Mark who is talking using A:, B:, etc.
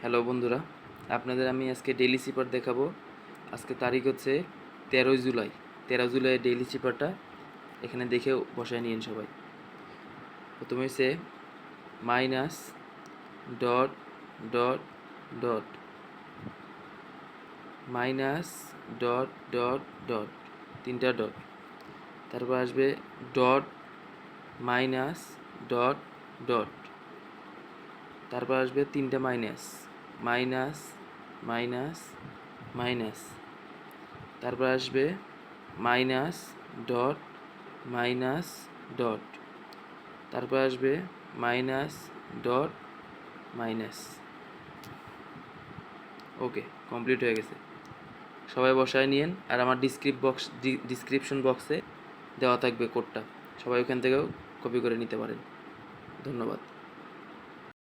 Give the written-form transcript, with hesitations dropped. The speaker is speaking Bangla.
A: হ্যালো বন্ধুরা, আপনাদের আমি আজকে ডেইলি সিপার দেখাবো। আজকে তারিখ হচ্ছে 13 জুলাই। 13 জুলাই ডেইলি সিপারটা এখানে দেখে বসায় নিন সবাই। প্রথমে হচ্ছে minus dot dot dot minus dot dot dot তিনটা ডট। তারপর আসবে ডট মাইনাস ডট ডট। তারপর আসবে তিনটা মাইনাস মাইনাস মাইনাস মাইনাস। তারপর আসবে মাইনাস ডট মাইনাস ডট। তারপর আসবে মাইনাস ডট মাইনাস। ওকে, কমপ্লিট হয়ে গেছে। সবাই বসায় নিয়েন, আর আমার ডিসক্রিপশন বক্সে দেওয়া থাকবে কোডটা, সবাই ওখান থেকেও কপি করে নিতে পারেন। ধন্যবাদ।